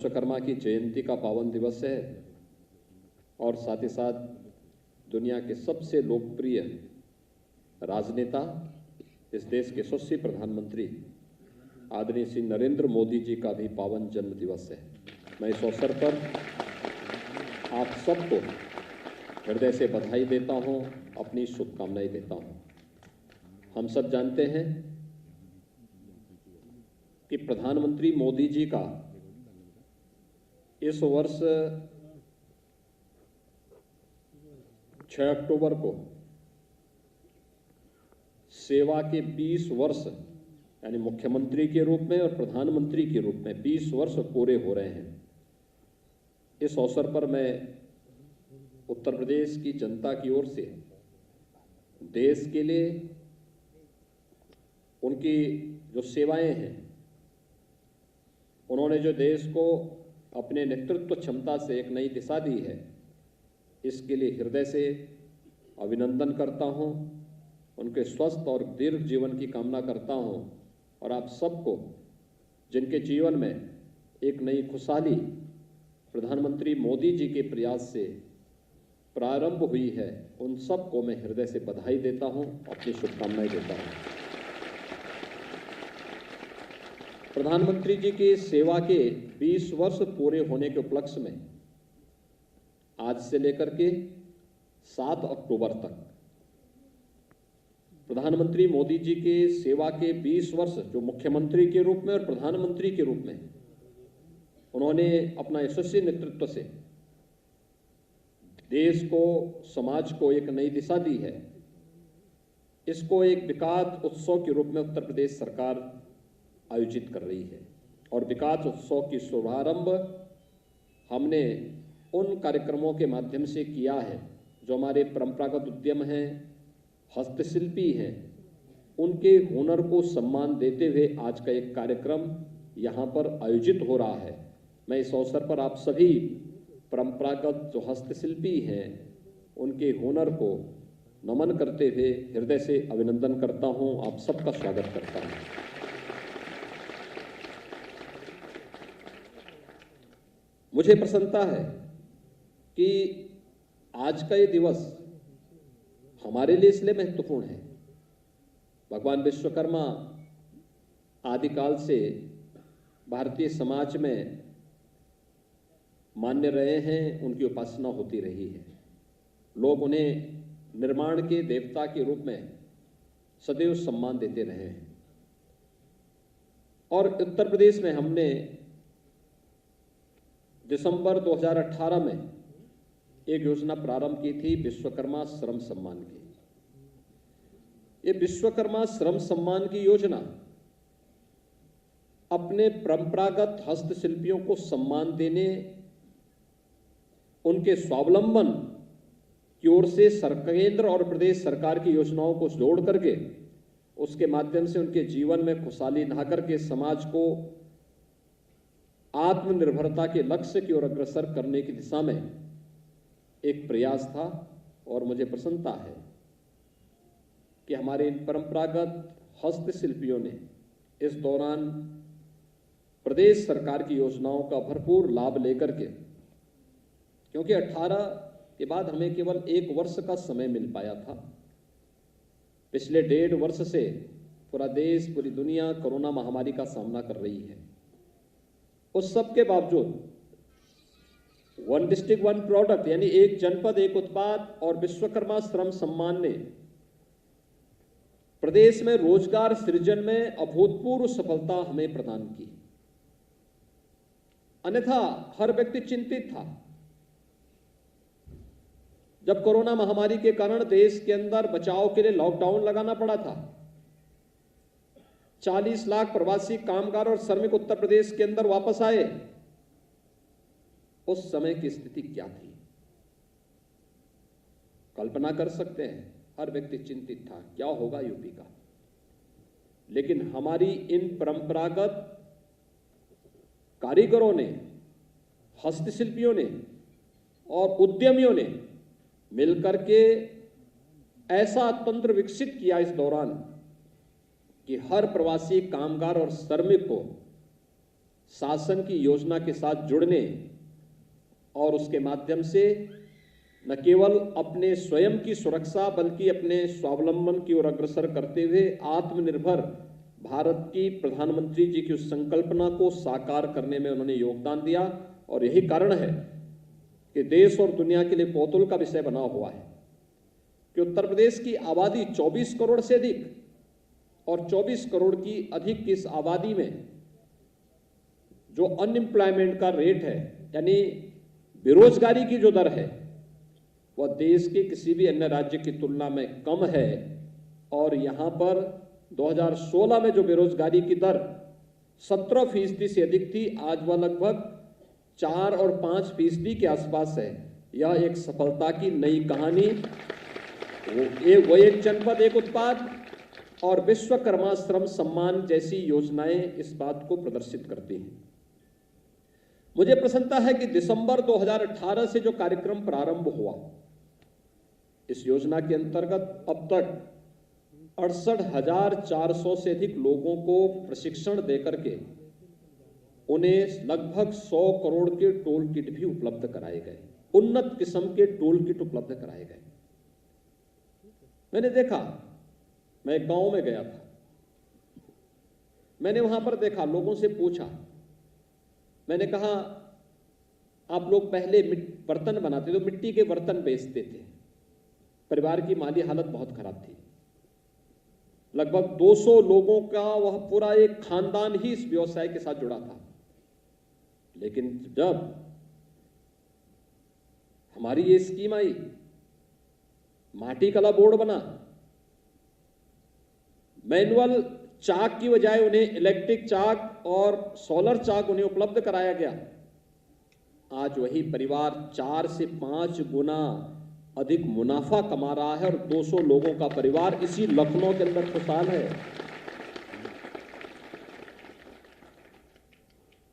विश्वकर्मा की जयंती का पावन दिवस है और साथ ही साथ दुनिया के सबसे लोकप्रिय राजनेता, इस देश के यशस्वी प्रधानमंत्री आदरणीय श्री नरेंद्र मोदी जी का भी पावन जन्म दिवस है। मैं इस अवसर पर आप सबको हृदय से बधाई देता हूं, अपनी शुभकामनाएं देता हूं। हम सब जानते हैं कि प्रधानमंत्री मोदी जी का इस वर्ष 6 अक्टूबर को सेवा के 20 वर्ष यानी मुख्यमंत्री के रूप में और प्रधानमंत्री के रूप में 20 वर्ष पूरे हो रहे हैं। इस अवसर पर मैं उत्तर प्रदेश की जनता की ओर से देश के लिए उनकी जो सेवाएं हैं, उन्होंने जो देश को अपने नेतृत्व क्षमता से एक नई दिशा दी है, इसके लिए हृदय से अभिनंदन करता हूं, उनके स्वस्थ और दीर्घ जीवन की कामना करता हूं और आप सबको जिनके जीवन में एक नई खुशहाली प्रधानमंत्री मोदी जी के प्रयास से प्रारंभ हुई है, उन सबको मैं हृदय से बधाई देता हूं, अपनी शुभकामनाएं देता हूं। प्रधानमंत्री जी की सेवा के 20 वर्ष पूरे होने के उपलक्ष्य में आज से लेकर के 7 अक्टूबर तक प्रधानमंत्री मोदी जी के सेवा के 20 वर्ष जो मुख्यमंत्री के रूप में और प्रधानमंत्री के रूप में उन्होंने अपना यशस्वी नेतृत्व से देश को, समाज को एक नई दिशा दी है, इसको एक विकास उत्सव के रूप में उत्तर प्रदेश सरकार आयोजित कर रही है। और विकास उत्सव की शुभारंभ हमने उन कार्यक्रमों के माध्यम से किया है जो हमारे परंपरागत उद्यम हैं, हस्तशिल्पी हैं, उनके हुनर को सम्मान देते हुए आज का एक कार्यक्रम यहाँ पर आयोजित हो रहा है। मैं इस अवसर पर आप सभी परंपरागत जो हस्तशिल्पी हैं, उनके हुनर को नमन करते हुए हृदय से अभिनंदन करता हूँ, आप सबका स्वागत करता हूँ। मुझे प्रसन्नता है कि आज का ये दिवस हमारे लिए इसलिए महत्वपूर्ण है। भगवान विश्वकर्मा आदिकाल से भारतीय समाज में मान्य रहे हैं, उनकी उपासना होती रही है। लोग उन्हें निर्माण के देवता के रूप में सदैव सम्मान देते रहे हैं। और उत्तर प्रदेश में हमने दिसंबर 2018 में एक योजना प्रारंभ की थी, विश्वकर्मा श्रम सम्मान की। ये विश्वकर्मा श्रम सम्मान की योजना अपने परंपरागत हस्तशिल्पियों को सम्मान देने, उनके स्वावलंबन की ओर से केंद्र और प्रदेश सरकार की योजनाओं को जोड़ करके उसके माध्यम से उनके जीवन में खुशहाली ला करके समाज को आत्मनिर्भरता के लक्ष्य की ओर अग्रसर करने की दिशा में एक प्रयास था। और मुझे प्रसन्नता है कि हमारे इन परंपरागत हस्तशिल्पियों ने इस दौरान प्रदेश सरकार की योजनाओं का भरपूर लाभ लेकर के, क्योंकि 18 के बाद हमें केवल 1 वर्ष का समय मिल पाया था। पिछले 1.5 वर्ष से पूरा देश, पूरी दुनिया कोरोना महामारी का सामना कर रही है। उस सब के बावजूद वन डिस्ट्रिक्ट वन प्रोडक्ट यानी एक जनपद एक उत्पाद और विश्वकर्मा श्रम सम्मान ने प्रदेश में रोजगार सृजन में अभूतपूर्व सफलता हमें प्रदान की। अन्यथा हर व्यक्ति चिंतित था। जब कोरोना महामारी के कारण देश के अंदर बचाव के लिए लॉकडाउन लगाना पड़ा था, 40 लाख प्रवासी कामगार और श्रमिक उत्तर प्रदेश के अंदर वापस आए, उस समय की स्थिति क्या थी कल्पना कर सकते हैं। हर व्यक्ति चिंतित था, क्या होगा यूपी का। लेकिन हमारी इन परंपरागत कारीगरों ने, हस्तशिल्पियों ने और उद्यमियों ने मिलकर के ऐसा तंत्र विकसित किया इस दौरान कि हर प्रवासी कामगार और श्रमिक को शासन की योजना के साथ जुड़ने और उसके माध्यम से न केवल अपने स्वयं की सुरक्षा बल्कि अपने स्वावलंबन की ओर अग्रसर करते हुए आत्मनिर्भर भारत की प्रधानमंत्री जी की उस संकल्पना को साकार करने में उन्होंने योगदान दिया। और यही कारण है कि देश और दुनिया के लिए कौतूहल का विषय बना हुआ है कि उत्तर प्रदेश की आबादी 24 करोड़ से अधिक, और 24 करोड़ की अधिक की इस आबादी में जो अनएम्प्लॉयमेंट का रेट है, यानी बेरोजगारी की जो दर है, वह देश के किसी भी अन्य राज्य की तुलना में कम है। और यहां पर 2016 में जो बेरोजगारी की दर 17% से अधिक थी, आज वह लगभग 4 और 5% के आसपास है। यह एक सफलता की नई कहानी, वो एक जनपद एक उत्पाद और विश्वकर्मा श्रम सम्मान जैसी योजनाएं इस बात को प्रदर्शित करती हैं। मुझे प्रसन्नता है कि दिसंबर 2018 से जो कार्यक्रम प्रारंभ हुआ, इस योजना के अंतर्गत अब तक 68,400 से अधिक लोगों को प्रशिक्षण देकर के उन्हें लगभग 100 करोड़ के टोल किट भी उपलब्ध कराए गए, उन्नत किस्म के टोल किट उपलब्ध कराए गए। मैंने देखा, मैं एक गांव में गया था, मैंने वहां पर देखा, लोगों से पूछा, मैंने कहा आप लोग पहले बर्तन बनाते तो मिट्टी के बर्तन बेचते थे, परिवार की माली हालत बहुत खराब थी, लगभग 200 लोगों का वह पूरा एक खानदान ही इस व्यवसाय के साथ जुड़ा था। लेकिन जब हमारी ये स्कीम आई, माटी कला बोर्ड बना, मैनुअल चाक की बजाय उन्हें इलेक्ट्रिक चाक और सोलर चाक उन्हें उपलब्ध कराया गया, आज वही परिवार 4 से 5 गुना अधिक मुनाफा कमा रहा है और 200 लोगों का परिवार इसी लखनऊ के अंदर खुशहाल है।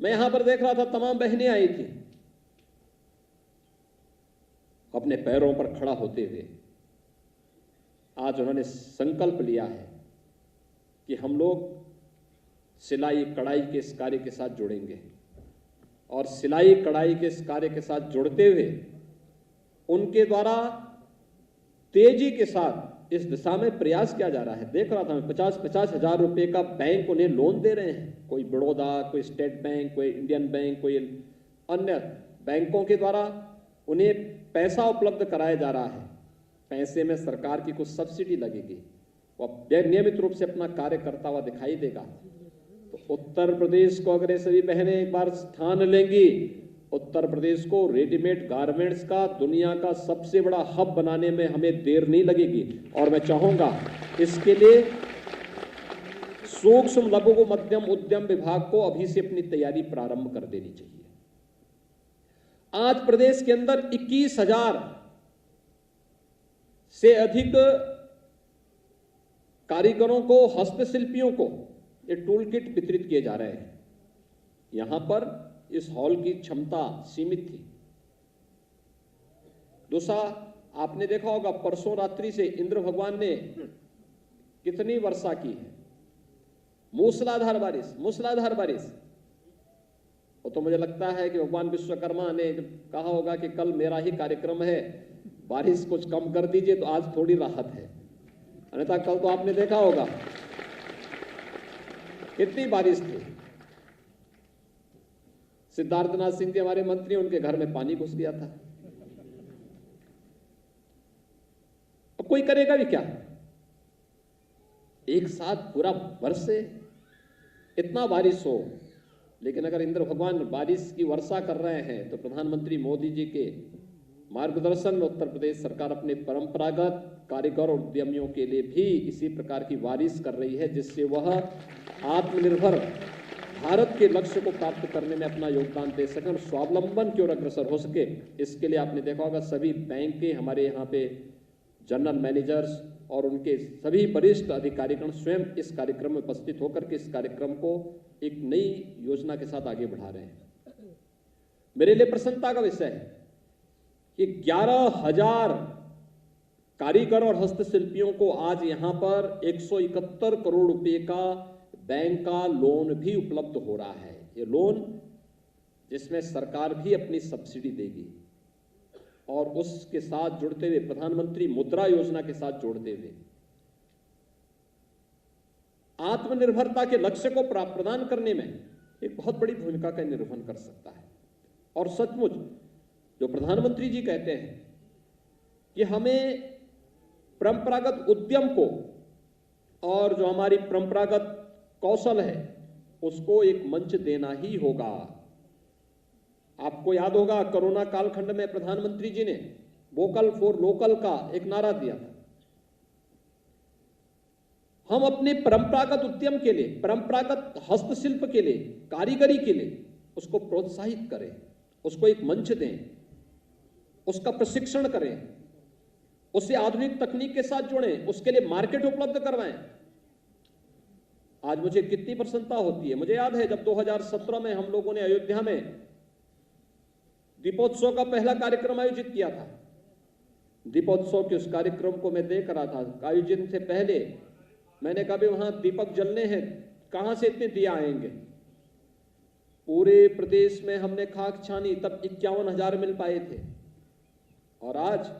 मैं यहां पर देख रहा था, तमाम बहनें आई थी, अपने पैरों पर खड़ा होते हुए आज उन्होंने संकल्प लिया है कि हम लोग सिलाई कढ़ाई के इस कार्य के साथ जुड़ेंगे। और सिलाई कढ़ाई के इस कार्य के साथ जुड़ते हुए उनके द्वारा तेजी के साथ इस दिशा में प्रयास किया जा रहा है। देख रहा था मैं, 50-50 हजार रुपए का बैंक उन्हें लोन दे रहे हैं, कोई बड़ौदा, कोई स्टेट बैंक, कोई इंडियन बैंक, कोई अन्य बैंकों के द्वारा उन्हें पैसा उपलब्ध कराया जा रहा है। पैसे में सरकार की कुछ सब्सिडी लगेगी, वह नियमित रूप से अपना कार्य करता हुआ दिखाई देगा। तो उत्तर प्रदेश को अगर ये सभी बहनें एक बार स्थान लेंगी, उत्तर प्रदेश को रेडीमेड गारमेंट्स का दुनिया का सबसे बड़ा हब बनाने में हमें देर नहीं लगेगी। और मैं चाहूंगा इसके लिए सूक्ष्म लघु व मध्यम उद्यम विभाग को अभी से अपनी तैयारी प्रारंभ कर देनी चाहिए। आज प्रदेश के अंदर 21,000 से अधिक कारीगरों को, हस्तशिल्पियों को ये टूल किट वितरित किए जा रहे हैं। यहां पर इस हॉल की क्षमता सीमित थी। दूसरा, आपने देखा होगा परसों रात्रि से इंद्र भगवान ने कितनी वर्षा की है, मूसलाधार बारिश। वो तो मुझे लगता है कि भगवान विश्वकर्मा ने कहा होगा कि कल मेरा ही कार्यक्रम है, बारिश कुछ कम कर दीजिए, तो आज थोड़ी राहत है, अन्यथा कल तो आपने देखा होगा कितनी बारिश थी। सिद्धार्थनाथ सिंह जी हमारे मंत्री, उनके घर में पानी घुस गया था। अब कोई करेगा भी क्या? एक साथ पूरा वर्ष से इतना बारिश हो, लेकिन अगर इंद्र भगवान बारिश की वर्षा कर रहे हैं तो प्रधानमंत्री मोदी जी के मार्गदर्शन में उत्तर प्रदेश सरकार अपने परंपरागत कारीगर और उद्यमियों के लिए भी इसी प्रकार की बारिश कर रही है, जिससे वह आत्मनिर्भर भारत के लक्ष्य को प्राप्त करने में अपना योगदान दे सके और स्वावलंबन की ओर अग्रसर हो सके। इसके लिए आपने देखा होगा सभी बैंक के हमारे यहाँ पे जनरल मैनेजर्स और उनके सभी वरिष्ठ अधिकारीगण स्वयं इस कार्यक्रम में उपस्थित होकर के इस कार्यक्रम को एक नई योजना के साथ आगे बढ़ा रहे हैं। मेरे लिए प्रसन्नता का विषय है कि 11,000 कारीगर और हस्तशिल्पियों को आज यहां पर 171 करोड़ रुपए का बैंक का लोन भी उपलब्ध हो रहा है। ये लोन जिसमें सरकार भी अपनी सब्सिडी देगी और उसके साथ जुड़ते हुए प्रधानमंत्री मुद्रा योजना के साथ जोड़ते हुए आत्मनिर्भरता के लक्ष्य को प्रदान करने में एक बहुत बड़ी भूमिका का निर्वहन कर सकता है। और सचमुच जो प्रधानमंत्री जी कहते हैं कि हमें परंपरागत उद्यम को और जो हमारी परंपरागत कौशल है उसको एक मंच देना ही होगा। आपको याद होगा कोरोना कालखंड में प्रधानमंत्री जी ने वोकल फॉर लोकल का एक नारा दिया था। हम अपने परंपरागत उद्यम के लिए, परंपरागत हस्तशिल्प के लिए, कारीगरी के लिए उसको प्रोत्साहित करें, उसको एक मंच दें, उसका प्रशिक्षण करें, उसे आधुनिक तकनीक के साथ जोड़ें, उसके लिए मार्केट उपलब्ध करवाएं। आज मुझे कितनी प्रसन्नता होती है। मुझे याद है जब 2017 में हम लोगों ने अयोध्या में दीपोत्सव का पहला कार्यक्रम आयोजित किया था। दीपोत्सव के उस कार्यक्रम को मैं देख रहा था। आयोजन से पहले मैंने कहा भी वहां दीपक जलने हैं, कहां से इतने दिया आएंगे। पूरे प्रदेश में हमने खाक छानी, तब 51,000 मिल पाए थे और आज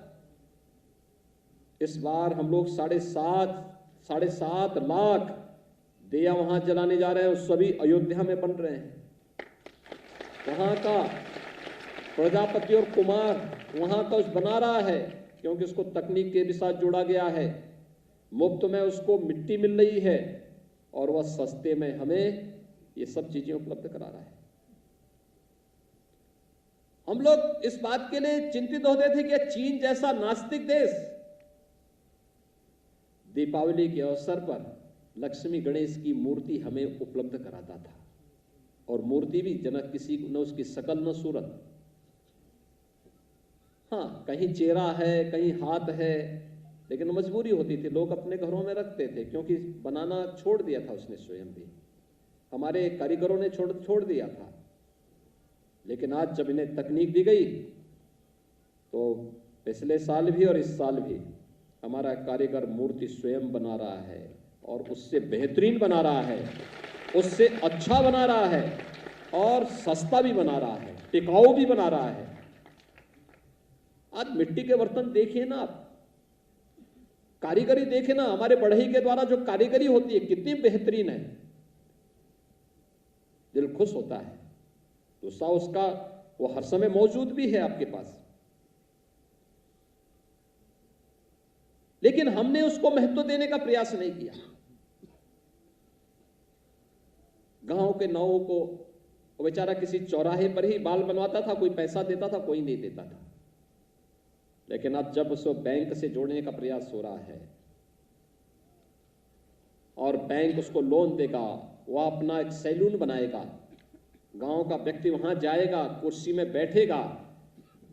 इस बार हम लोग 7.5 लाख दिया वहां जलाने जा रहे हैं और सभी अयोध्या में बन रहे हैं। वहां का प्रजापति और कुमार वहां का उस बना रहा है क्योंकि उसको तकनीक के भी साथ जोड़ा गया है। मुफ्त में उसको मिट्टी मिल रही है और वह सस्ते में हमें ये सब चीजें उपलब्ध करा रहा है। हम लोग इस बात के लिए चिंतित होते थे कि चीन जैसा नास्तिक देश दीपावली के अवसर पर लक्ष्मी गणेश की मूर्ति हमें उपलब्ध कराता था और मूर्ति भी जनक किसी न उसकी शकल न सूरत। हाँ, कहीं चेहरा है, कहीं हाथ है, लेकिन मजबूरी होती थी, लोग अपने घरों में रखते थे क्योंकि बनाना छोड़ दिया था उसने स्वयं भी, हमारे कारीगरों ने छोड़ दिया था। लेकिन आज जब इन्हें तकनीक दी गई तो पिछले साल भी और इस साल भी हमारा कारीगर मूर्ति स्वयं बना रहा है और उससे बेहतरीन बना रहा है, उससे अच्छा बना रहा है और सस्ता भी बना रहा है, टिकाऊ भी बना रहा है। आज मिट्टी के बर्तन देखिए ना आप, कारीगरी देखिए ना, हमारे बढ़ई के द्वारा जो कारीगरी होती है कितनी बेहतरीन है, दिल खुश होता है। दूसरा उसका वो हर समय मौजूद भी है आपके पास, लेकिन हमने उसको महत्व देने का प्रयास नहीं किया। गांव के नावों को वो बेचारा किसी चौराहे पर ही बाल बनवाता था, कोई पैसा देता था, कोई नहीं देता था। लेकिन अब जब उसको बैंक से जोड़ने का प्रयास हो रहा है और बैंक उसको लोन देगा, वह अपना एक सैलून बनाएगा, गांव का व्यक्ति वहां जाएगा, कुर्सी में बैठेगा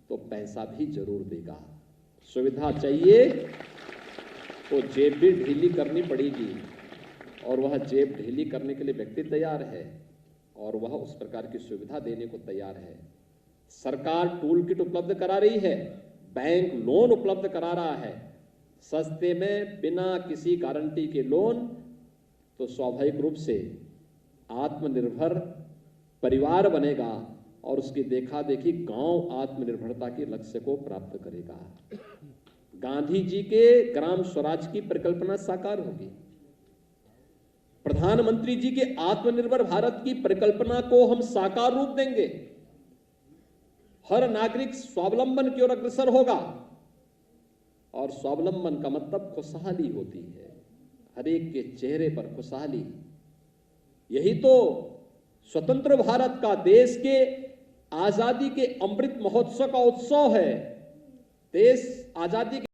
तो पैसा भी जरूर देगा। सुविधा चाहिए तो जेब भी ढीली करनी पड़ेगी और वह जेब ढीली करने के लिए व्यक्ति तैयार है और वह उस प्रकार की सुविधा देने को तैयार है। सरकार टूल किट उपलब्ध करा रही है, बैंक लोन उपलब्ध करा रहा है सस्ते में बिना किसी गारंटी के लोन। तो स्वाभाविक रूप से आत्मनिर्भर परिवार बनेगा और उसकी देखा देखी गांव आत्मनिर्भरता के लक्ष्य को प्राप्त करेगा। गांधी जी के ग्राम स्वराज की परिकल्पना साकार होगी। प्रधानमंत्री जी के आत्मनिर्भर भारत की परिकल्पना को हम साकार रूप देंगे। हर नागरिक स्वावलंबन की ओर अग्रसर होगा और स्वावलंबन का मतलब खुशहाली होती है, हर एक के चेहरे पर खुशहाली। यही तो स्वतंत्र भारत का, देश के आजादी के अमृत महोत्सव का उत्सव है। देश आजादी